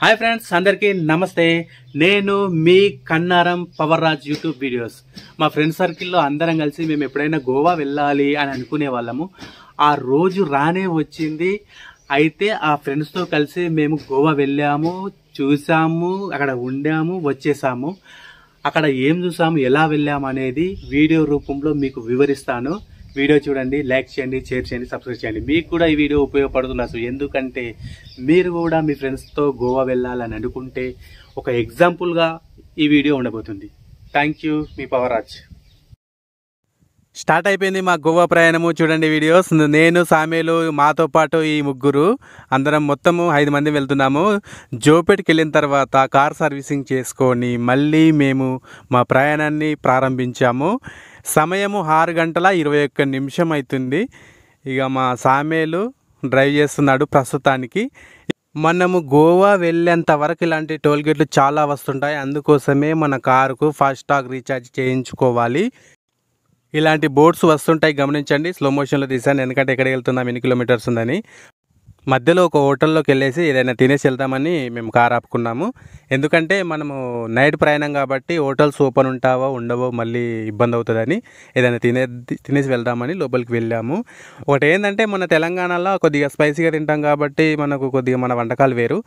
Hi friends, అందరికీ నమస్తే. నేను మీ కన్నారం పవర్ రాజ్ యూట్యూబ్ వీడియోస్. మా ఫ్రెండ్ సర్కిల్లో అందరం కలిసి మేము ఎప్పుడైనా గోవా వెళ్ళాలి అని అనుకునే వాళ్ళము. ఆ రోజు రానే వచ్చింది. అయితే ఆ ఫ్రెండ్స్తో కలిసి మేము గోవా వెళ్ళాము, చూసాము, అక్కడ ఉండాము, వచ్చేసాము. అక్కడ ఏం చూసాము, ఎలా వెళ్ళాము అనేది వీడియో రూపంలో మీకు వివరిస్తాను. వీడియో చూడండి, లైక్ చేయండి, షేర్ చేయండి, సబ్స్క్రైబ్ చేయండి. మీకు కూడా ఈ వీడియో ఉపయోగపడుతుంది. ఎందుకంటే మీరు కూడా మీ ఫ్రెండ్స్తో గోవా వెళ్ళాలని అనుకుంటే ఒక ఎగ్జాంపుల్గా ఈ వీడియో ఉండబోతుంది. Thank you, me power Raj. Start అయిపోయింది మా గోవా ప్రయాణము. చూడండి వీడియోస్. నేను, సామేలు, మాతో పాటు ఈ ముగ్గురు అందరం మొత్తము 5 మంది వెళ్తున్నాము. జోపేట్కి వెళ్ళిన తర్వాత కార్ సర్వీసింగ్ చేసుకొని మళ్ళీ మేము మా ప్రయాణాన్ని ప్రారంభించాము. సమయము 6:21 అవుతుంది. ఇక మా సామేలు డ్రైవ్ చేస్తున్నాడు ప్రస్తుతానికి. మనము గోవా వెళ్ళేంత వరకు ఇలాంటి టోల్ గేట్లు చాలా వస్తుంటాయి. అందుకోసమే మన కారుకు ఫాస్టాగ్ రీఛార్జ్ చేయించుకోవాలి. ఇలాంటి బోర్డ్స్ వస్తుంటాయి, గమనించండి. స్లో మోషన్లో తీసాను, ఎందుకంటే ఎక్కడికి వెళ్తున్నాం, ఎన్ని కిలోమీటర్స్ ఉందని. మధ్యలో ఒక హోటల్లోకి వెళ్ళేసి ఏదైనా తినేసి వెళ్తామని మేము కార్ ఆపుకున్నాము. ఎందుకంటే మనము నైట్ ప్రయాణం కాబట్టి హోటల్స్ ఓపెన్ ఉంటావో ఉండవో మళ్ళీ ఇబ్బంది అవుతుందని ఏదైనా తినేసి వెళ్దామని లోపలికి వెళ్ళాము. ఒకటి ఏంటంటే మన తెలంగాణలో కొద్దిగా స్పైసీగా తింటాం కాబట్టి మనకు కొద్దిగా మన వంటకాలు వేరు.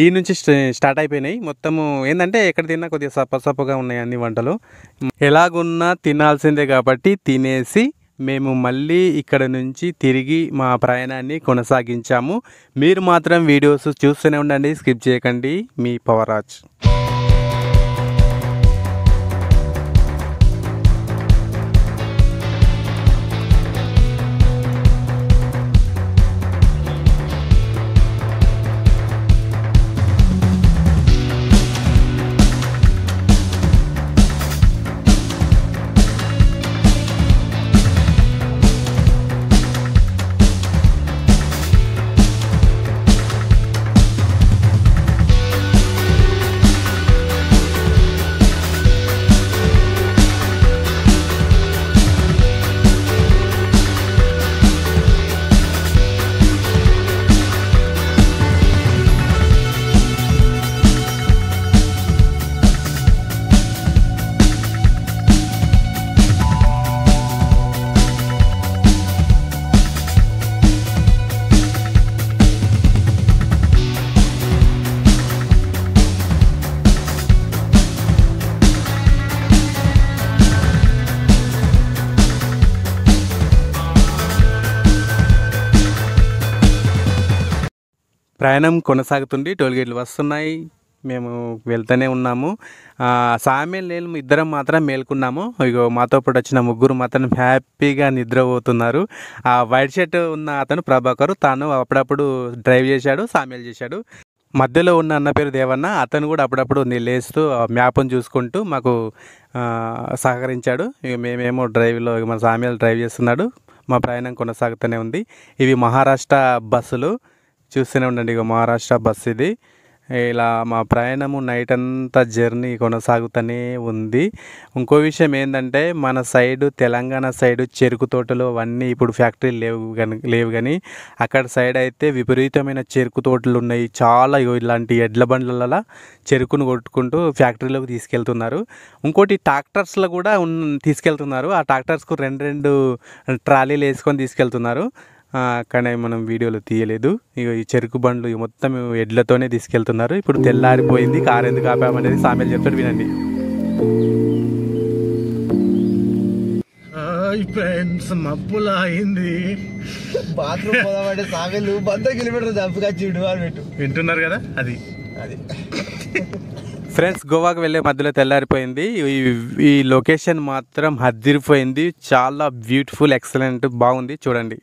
ఈ నుంచి స్టార్ట్ అయిపోయినాయి. మొత్తము ఏంటంటే ఎక్కడ తిన్నా కొద్దిగా సప్పగా ఉన్నాయి అన్ని వంటలు. ఎలాగున్నా తినాల్సిందే కాబట్టి తినేసి మేము మళ్ళీ ఇక్కడ నుంచి తిరిగి మా ప్రయాణాన్ని కొనసాగించాము. మీరు మాత్రం వీడియోస్ చూస్తూనే ఉండండి, స్కిప్ చేయకండి. మీ పవర్ రాజ్. ప్రయాణం కొనసాగుతుంది. టోల్ గేట్లు వస్తున్నాయి, మేము వెళ్తూనే ఉన్నాము. సామేల్ నేను ఇద్దరం మాత్రం మేల్కున్నాము. ఇగో మాతో పాటు వచ్చిన ముగ్గురు మాత్రం హ్యాపీగా నిద్రపోతున్నారు. ఆ వైట్ షర్ట్ ఉన్న అతను ప్రభాకర్, తాను అప్పుడప్పుడు డ్రైవ్ చేశాడు, సామేల్ చేశాడు. మధ్యలో ఉన్న అన్న పేరు దేవన్న, అతను కూడా అప్పుడప్పుడు లేస్తూ మ్యాప్ను చూసుకుంటూ మాకు సహకరించాడు. ఇక మేమేమో డ్రైవ్లో మన సామేల్ డ్రైవ్ చేస్తున్నాడు. మా ప్రయాణం కొనసాగుతూనే ఉంది. ఇవి మహారాష్ట్ర బస్సులు, చూస్తూనే ఉండండి. ఇక మహారాష్ట్ర బస్సు ఇది. ఇలా మా ప్రయాణము నైట్ అంతా జర్నీ కొనసాగుతూనే ఉంది. ఇంకో విషయం ఏంటంటే మన సైడు తెలంగాణ సైడు చెరుకు తోటలు అవన్నీ ఇప్పుడు ఫ్యాక్టరీలు లేవు కానీ అక్కడ సైడ్ అయితే విపరీతమైన చెరుకు తోటలు ఉన్నాయి. చాలా ఇలాంటి ఎడ్ల బండ్ల చెరుకును కొట్టుకుంటూ ఫ్యాక్టరీలోకి తీసుకెళ్తున్నారు. ఇంకోటి ట్రాక్టర్స్లో కూడా తీసుకెళ్తున్నారు. ఆ ట్రాక్టర్స్కు 2 ట్రాలీలు వేసుకొని తీసుకెళ్తున్నారు. కానీ మనం వీడియోలో తీయలేదు. ఇక ఈ చెరుకు బండ్లు మొత్తం ఎడ్లతోనే తీసుకెళ్తున్నారు. ఇప్పుడు తెల్లారిపోయింది, కారు ఎందుకు ఆపామనేది సామేల్ చెప్తాడు, వినండి. ఫ్రెండ్స్, మబ్బులా అయింది. బాత్రూమ్ పోదామంటే సామేలు 100 కిలోమీటర్లు చంపుకొచ్చిండు అని పెట్టు. వింటున్నారు కదా, అది ఫ్రెండ్స్. గోవాకు వెళ్ళే మధ్యలో తెల్లారిపోయింది. ఈ లొకేషన్ మాత్రం అదిరిపోయింది. చాలా బ్యూటిఫుల్, ఎక్సలెంట్, బాగుంది. చూడండి.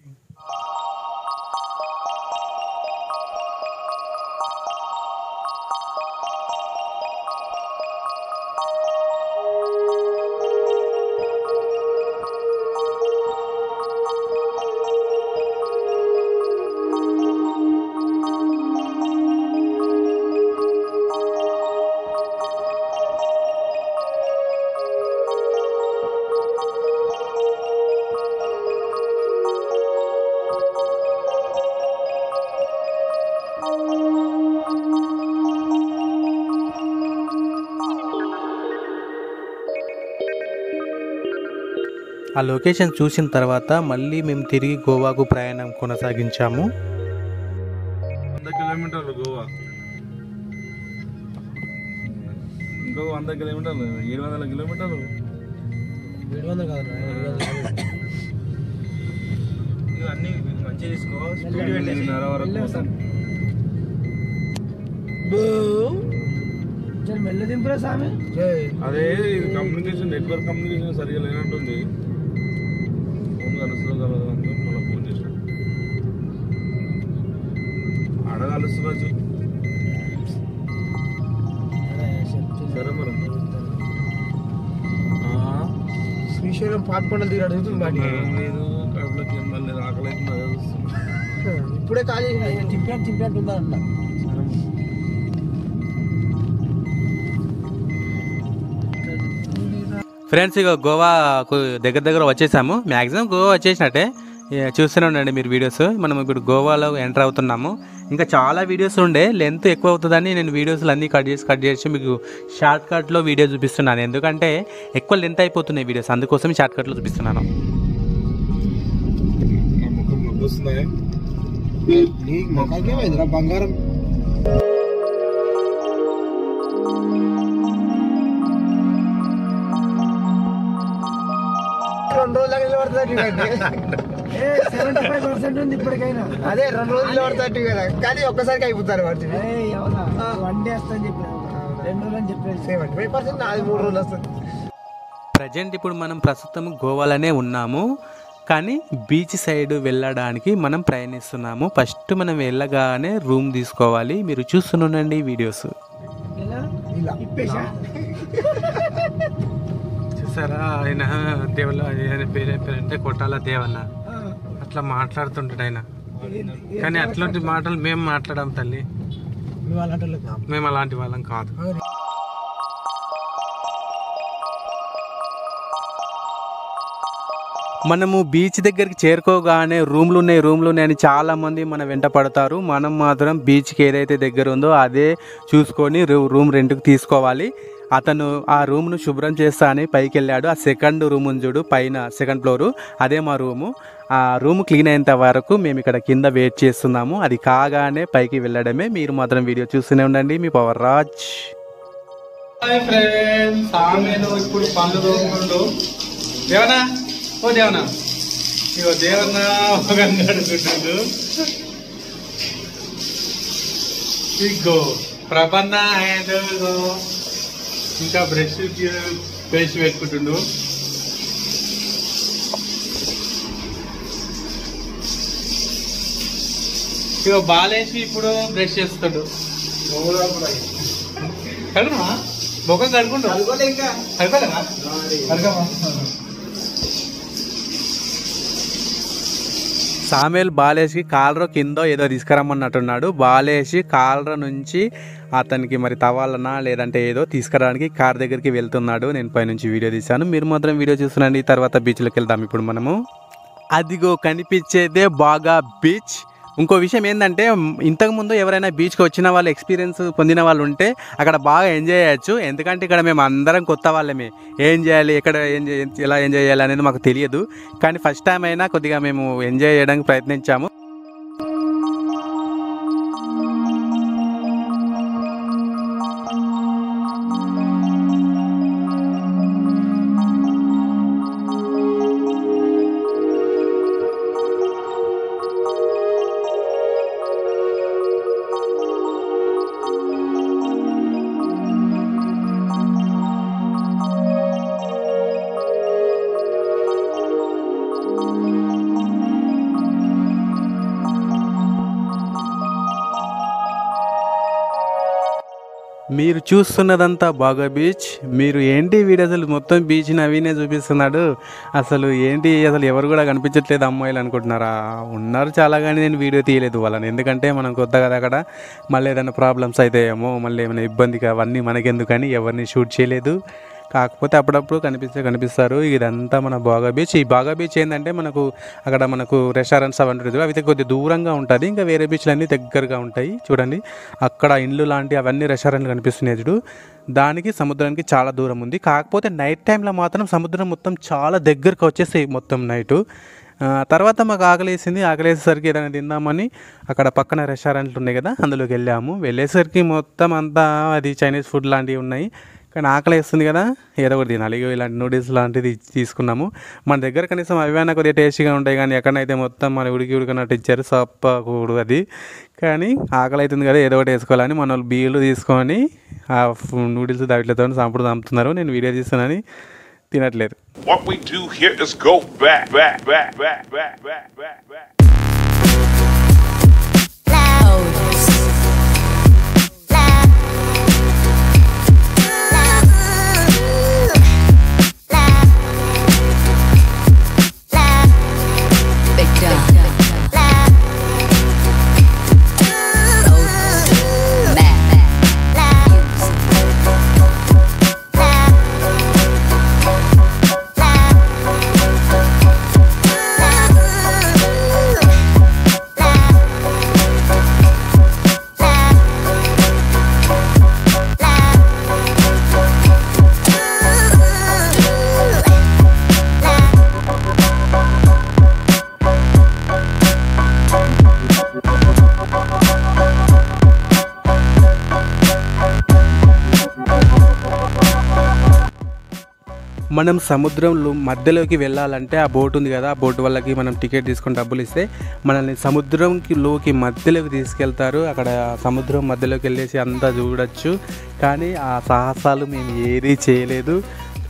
ఆ లొకేషన్ చూసిన తర్వాత మళ్ళీ మేము తిరిగి గోవాకు ప్రయాణం కొనసాగించాము. 100 కిలోమీటర్లు గోవా, ఇంకో 100 కిలోమీటర్లు, 700 కిలోమీటర్లు. 700 కాదు, అన్ని మంచిగా తీసుకో, స్పీడ్ పెట్టేసినారా వరకు. మెల్ల దింపురా సామి. అదే కమ్యూనికేషన్, నెట్వర్క్ కమ్యూనికేషన్ సరిగా లేనట్టుంది. ఫోన్ కలుస్తుందో కలదు అంటే మళ్ళీ ఫోన్ చేసిన అడగలుస్తున్నా. సరే మరి శ్రీశైలం పాతకొండలు తీరు అడుగుతుంది బాటి. లేదు కడుపులోకి ఏం మళ్ళీ ఆకలి అవుతుంది, అదే వస్తుంది. ఇప్పుడే కాల్ చేసిన చింపినట్టు ఉందా అన్న. ఫ్రెండ్స్ ఇక గోవాకు దగ్గర వచ్చేసాము. మ్యాక్సిమం గోవా వచ్చేసినట్టే. చూస్తూనే ఉండండి మీరు వీడియోస్. మనం ఇప్పుడు గోవాలో ఎంటర్ అవుతున్నాము. ఇంకా చాలా వీడియోస్ ఉండే, లెంత్ ఎక్కువ అవుతుందని నేను వీడియోస్లు అన్నీ కట్ చేసి మీకు షార్ట్ కట్లో వీడియో చూపిస్తున్నాను. ఎందుకంటే ఎక్కువ లెంత్ అయిపోతున్నాయి వీడియోస్, అందుకోసం షార్ట్ కట్లో చూపిస్తున్నాను. బంగారం రెండు రోజులు నిలబడుతుంది. 75% ఉంది ఇప్పటికైనా. అదే 2 రోజులు నిలబడుతుంది కదా, కానీ ఒక్కసారికి అయిపోతారు. వాటి 1 డే వస్తుంది చెప్పి 2 రోజులు అని చెప్పేసి 75%, నాది 3 రోజులు వస్తుంది. ప్రజెంట్ ఇప్పుడు మనం ప్రస్తుతం గోవాలోనే ఉన్నాము, కానీ బీచ్ సైడ్ వెళ్ళడానికి మనం ప్రయాణిస్తున్నాము. ఫస్ట్ మనం వెళ్ళగానే రూమ్ తీసుకోవాలి. మీరు చూస్తుండండి వీడియోస్. చూసారా, ఆయన దేవుళ్ళ ఆయన పేరంటే కొట్టాల దేవన్న, అట్లా మాట్లాడుతుంటాడు ఆయన. కానీ అట్లాంటి మాటలు మేము మాట్లాడాం తల్లి, మేము అలాంటి వాళ్ళం కాదు. మనము బీచ్ దగ్గరికి చేరుకోగానే రూమ్లు ఉన్నాయి అని చాలామంది మన వెంట పడతారు. మనం మాత్రం బీచ్కి ఏదైతే దగ్గర ఉందో అదే చూసుకొని రూమ్ రెంట్కి తీసుకోవాలి. అతను ఆ రూమ్ను శుభ్రం చేస్తా అని పైకి వెళ్ళాడు. ఆ సెకండ్ రూమ్ చూడు, పైన సెకండ్ ఫ్లోరు, అదే మా రూము. ఆ రూమ్ క్లీన్ అయ్యేంత వరకు మేము ఇక్కడ కింద వెయిట్ చేస్తున్నాము. అది కాగానే పైకి వెళ్ళడమే. మీరు మాత్రం వీడియో చూస్తూనే ఉండండి. మీ పవర్ రాజ్. హాయ్ ఫ్రెండ్స్, ఆమెను ఇప్పుడు పళ్ళు తోముకుంటూ దేవనా, ఓ దేవనా, ఇగో దేవన్నా ఒక అడుగుతుండు. ఇగో ప్రపన్న ఇంకా బ్రష్ పేస్ట్ పెట్టుకుంటుండు. ఇగో బాలేసి ఇప్పుడు బ్రష్ చేస్తాడు. కడుమా బొక్క కడుకుంటా కడుకోలేమా కడగమా. సామేల్ బాలేసి కాలర కింద ఏదో తీసుకురమ్మన్నట్టున్నాడు. బాలేసి కాలర నుంచి అతనికి మరి తవ్వాలన్నా లేదంటే ఏదో తీసుకురావడానికి కార్ దగ్గరికి వెళ్తున్నాడు. నేను పైనుంచి వీడియో తీశాను. మీరు మాత్రం వీడియో చూస్తున్నాండి. తర్వాత బీచ్లోకి వెళ్దాం ఇప్పుడు మనము. అదిగో కనిపించేదే బాగా బీచ్. ఇంకో విషయం ఏంటంటే, ఇంతకుముందు ఎవరైనా బీచ్కి వచ్చిన వాళ్ళు, ఎక్స్పీరియన్స్ పొందిన వాళ్ళు ఉంటే అక్కడ బాగా ఎంజాయ్ చేయొచ్చు. ఎందుకంటే ఇక్కడ మేము అందరం కొత్త వాళ్ళమే. ఏం చేయాలి, ఎక్కడ ఎలా ఎంజాయ్ చేయాలి అనేది మాకు తెలియదు. కానీ ఫస్ట్ టైం అయినా కొద్దిగా మేము ఎంజాయ్ చేయడానికి ప్రయత్నించాము. మీరు చూస్తున్నదంతా బాగా బీచ్. మీరు ఏంటి వీడు అసలు మొత్తం బీచ్ నవీనే చూపిస్తున్నాడు, అసలు ఏంటి అసలు ఎవరు కూడా కనిపించట్లేదు అమ్మాయిలు అనుకుంటున్నారా? ఉన్నారు చాలా, కానీ నేను వీడియో తీయలేదు వాళ్ళని. ఎందుకంటే మనం కొత్త కదా అక్కడ, మళ్ళీ ఏదైనా ప్రాబ్లమ్స్ అయితే ఏమో, మళ్ళీ ఏమైనా ఇబ్బందిగా, అవన్నీ మనకెందుకని ఎవరిని షూట్ చేయలేదు. కాకపోతే అప్పుడప్పుడు కనిపిస్తారు. ఇదంతా మన బాగా బీచ్. ఈ బాగా బీచ్ ఏంటంటే అక్కడ మనకు రెస్టారెంట్స్ అవన్నీ ఉంటుంది, అవి కొద్దిగా దూరంగా ఉంటుంది. ఇంకా వేరే బీచ్లు అన్నీ దగ్గరగా ఉంటాయి. చూడండి అక్కడ ఇండ్లు లాంటి అవన్నీ రెస్టారెంట్లు కనిపిస్తున్నాయి చూడు. దానికి సముద్రానికి చాలా దూరం ఉంది. కాకపోతే నైట్ టైంలో మాత్రం సముద్రం మొత్తం చాలా దగ్గరకు వచ్చేసి మొత్తం నైటు. తర్వాత మాకు ఆకలేసేసరికి ఏదైనా తిందామని అక్కడ పక్కన రెస్టారెంట్లు ఉన్నాయి కదా, అందులోకి వెళ్ళేసరికి మొత్తం అంతా అది చైనీస్ ఫుడ్ లాంటివి ఉన్నాయి. కానీ ఆకలి వేస్తుంది కదా, ఏదో ఒకటి తినాలి. ఇలాంటి నూడిల్స్ లాంటిది తీసుకున్నాము. మన దగ్గర కనీసం అవైనా కొద్దిగా టేస్టీగా ఉంటాయి, కానీ ఎక్కడైతే మొత్తం మన ఉడికినట్టు ఇచ్చారు, సప్పకూడదు అది. కానీ ఆకలి అవుతుంది కదా, ఏదో ఒకటి వేసుకోవాలని మన వాళ్ళు బీలు తీసుకొని ఆ నూడిల్స్ దాంట్లతో చంపుతున్నారు. నేను వీడియో తీస్తున్నానని తినట్లేదు. What we do here is go back. మనం సముద్రంలో మధ్యలోకి వెళ్ళాలంటే ఆ బోట్ ఉంది కదా, ఆ బోట్ వాళ్ళకి మనం టికెట్ తీసుకొని డబ్బులు ఇస్తే మనల్ని సముద్రంలోకి మధ్యలోకి తీసుకెళ్తారు. అక్కడ సముద్రం మధ్యలోకి వెళ్ళేసి అంతా చూడొచ్చు. కానీ ఆ సాహసాలు మేము ఏదీ చేయలేదు.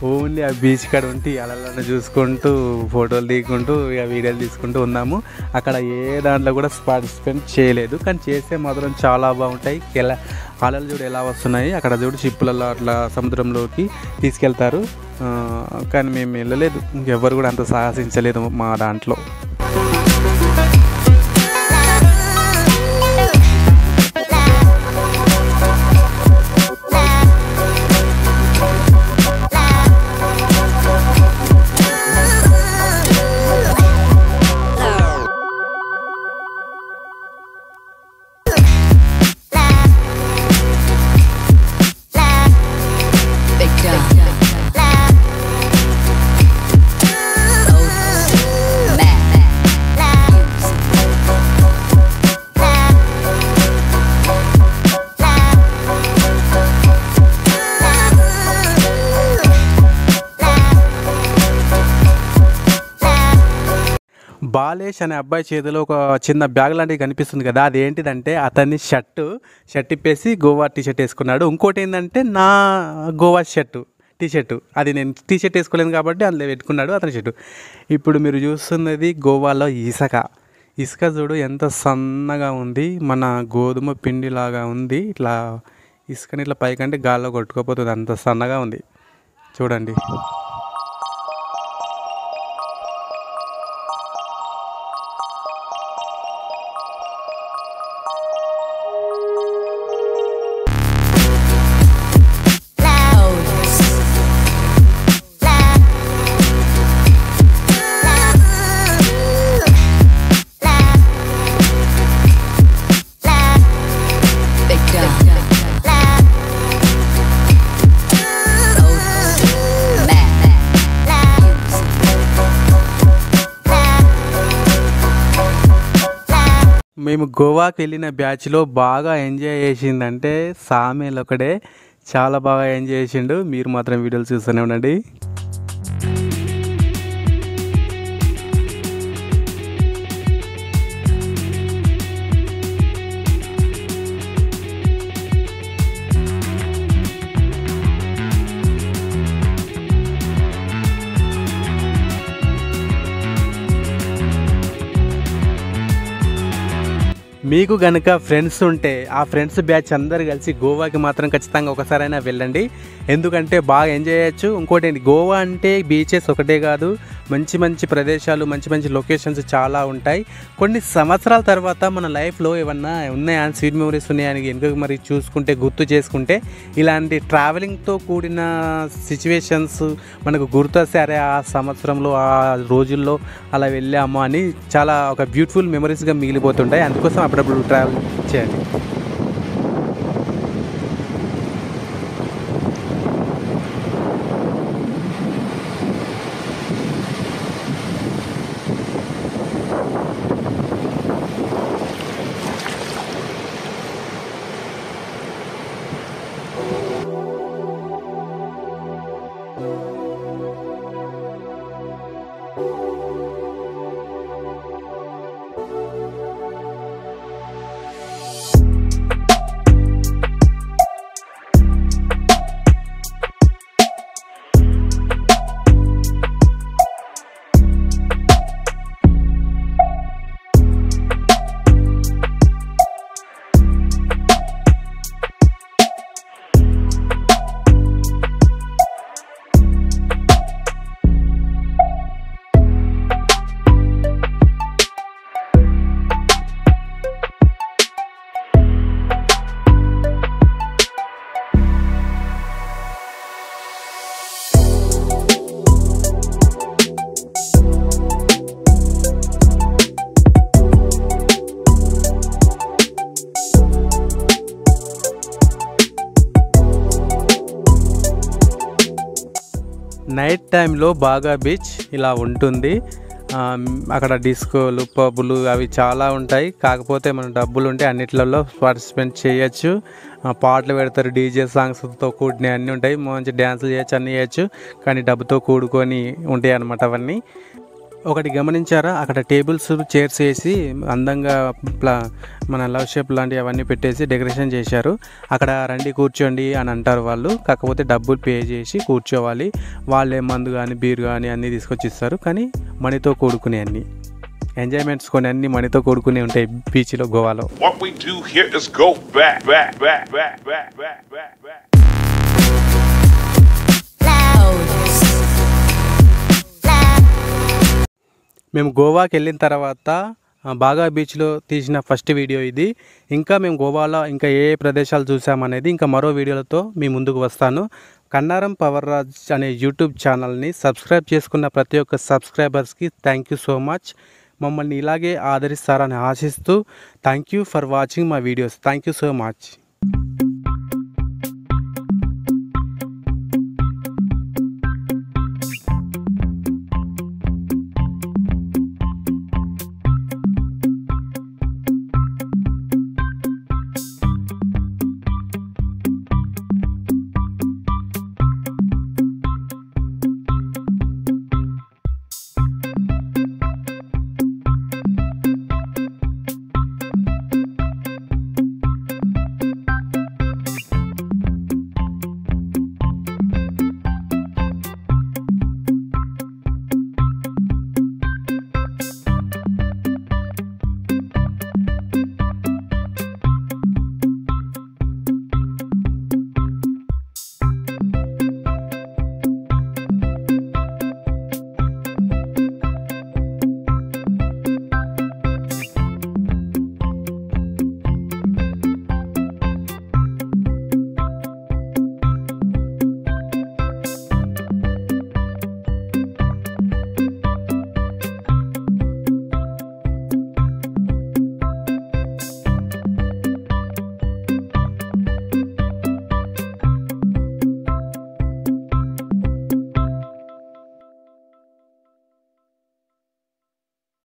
ఓన్లీ ఆ బీచ్ కాడ ఉండి అలలను చూసుకుంటూ ఫోటోలు దిగుకుంటూ ఇక వీడియోలు తీసుకుంటూ ఉన్నాము. అక్కడ ఏ దాంట్లో కూడా పార్టిసిపేట్ చేయలేదు, కానీ చేస్తే మాత్రం చాలా బాగుంటాయి. అలలు చూడు ఎలా వస్తున్నాయి, అక్కడ చూడు షిప్పులలో అట్లా సముద్రంలోకి తీసుకెళ్తారు. కానీ మేము వెళ్ళలేదు, ఇంకెవ్వరు కూడా అంత సాహసించలేదు మా దాంట్లో. బాలేష్ అనే అబ్బాయి చేతిలో ఒక చిన్న బ్యాగ్ లాంటివి కనిపిస్తుంది కదా, అదేంటిదంటే అతన్ని షర్ట్ ఇప్పేసి గోవా టీషర్ట్ వేసుకున్నాడు. ఇంకోటి ఏంటంటే నా గోవా టీషర్టు అది నేను టీషర్ట్ వేసుకోలేదు కాబట్టి అందులో పెట్టుకున్నాడు అతని షర్టు. ఇప్పుడు మీరు చూస్తున్నది గోవాలో ఇసుక చూడు ఎంత సన్నగా ఉంది, మన గోధుమ పిండిలాగా ఉంది. ఇట్లా ఇసుకని ఇట్లా పైకంటే గాల్లో కొట్టుకోపోతుంది, అంత సన్నగా ఉంది చూడండి. మేము గోవాకి వెళ్ళిన బ్యాచ్లో బాగా ఎంజాయ్ చేసిందంటే సామేల్ ఒకడే, చాలా బాగా ఎంజాయ్ చేసిండు. మీరు మాత్రం వీడియోలు చూస్తూనే ఉండండి. మీకు గనుక ఫ్రెండ్స్ ఉంటే ఆ ఫ్రెండ్స్ బ్యాచ్ అందరు కలిసి గోవాకి మాత్రం ఖచ్చితంగా ఒకసారైనా వెళ్ళండి. ఎందుకంటే బాగా ఎంజాయ్ చేయొచ్చు. ఇంకోటి ఏంటి, గోవా అంటే బీచెస్ ఒకటే కాదు, మంచి మంచి ప్రదేశాలు, మంచి మంచి లొకేషన్స్ చాలా ఉంటాయి. కొన్ని సంవత్సరాల తర్వాత మన లైఫ్లో ఏమన్నా ఉన్నాయా, స్వీట్ మెమరీస్ ఉన్నాయని ఎందుకు మరి చూసుకుంటే, గుర్తు చేసుకుంటే ఇలాంటి ట్రావెలింగ్తో కూడిన సిచ్యువేషన్స్ మనకు గుర్తొస్తే అరే ఆ సంవత్సరంలో ఆ రోజుల్లో అలా వెళ్ళాము అని చాలా ఒక బ్యూటిఫుల్ మెమరీస్గా మిగిలిపోతుంటాయి. అందుకోసం అప్పుడప్పుడు ట్రావెల్ చేయండి. నైట్ టైంలో బాగా బీచ్ ఇలా ఉంటుంది. అక్కడ డిస్కోలు, పబ్బులు అవి చాలా ఉంటాయి. కాకపోతే మన డబ్బులు ఉంటే అన్నిట్లలో పార్టిసిపేట్ చేయొచ్చు. పాటలు పెడతారు, డీజే సాంగ్స్తో కూడిన అన్నీ ఉంటాయి. మంచి డ్యాన్సులు చేయొచ్చు, అన్నీ చేయొచ్చు. కానీ డబ్బుతో కూడుకొని ఉంటాయి అన్నమాట అవన్నీ. ఒకటి గమనించారా, అక్కడ టేబుల్స్, చైర్స్ వేసి అందంగా మన లవ్ షేప్ లాంటివి అవన్నీ పెట్టేసి డెకరేషన్ చేశారు. అక్కడ రండి కూర్చోండి అని అంటారు వాళ్ళు. కాకపోతే డబ్బులు పే చేసి కూర్చోవాలి. వాళ్ళే మందు కానీ బీర్ కానీ అన్నీ తీసుకొచ్చి ఇస్తారు. కానీ మనీతో కూడుకునే అన్నీ ఎంజాయ్మెంట్స్ కొన్ని అన్నీ మనీతో కూడుకునే ఉంటాయి బీచ్లో, గోవాలో. What we do here is go back, back, back, back, back, back, back, back. మేము గోవాకి వెళ్ళిన తర్వాత బాగా బీచ్లో తీసిన ఫస్ట్ వీడియో ఇది. ఇంకా మేము గోవాలో ఇంకా ఏ ప్రదేశాలు చూసామనేది ఇంకా మరో వీడియోలతో మీ ముందుకు వస్తాను. కన్నారం పవర్ రాజ్ అనే యూట్యూబ్ ఛానల్ని సబ్స్క్రైబ్ చేసుకున్న ప్రతి ఒక్క సబ్స్క్రైబర్స్కి థ్యాంక్ యూ సో మచ్. మమ్మల్ని ఇలాగే ఆదరిస్తారని ఆశిస్తూ thank you for watching my videos. Thank you so much.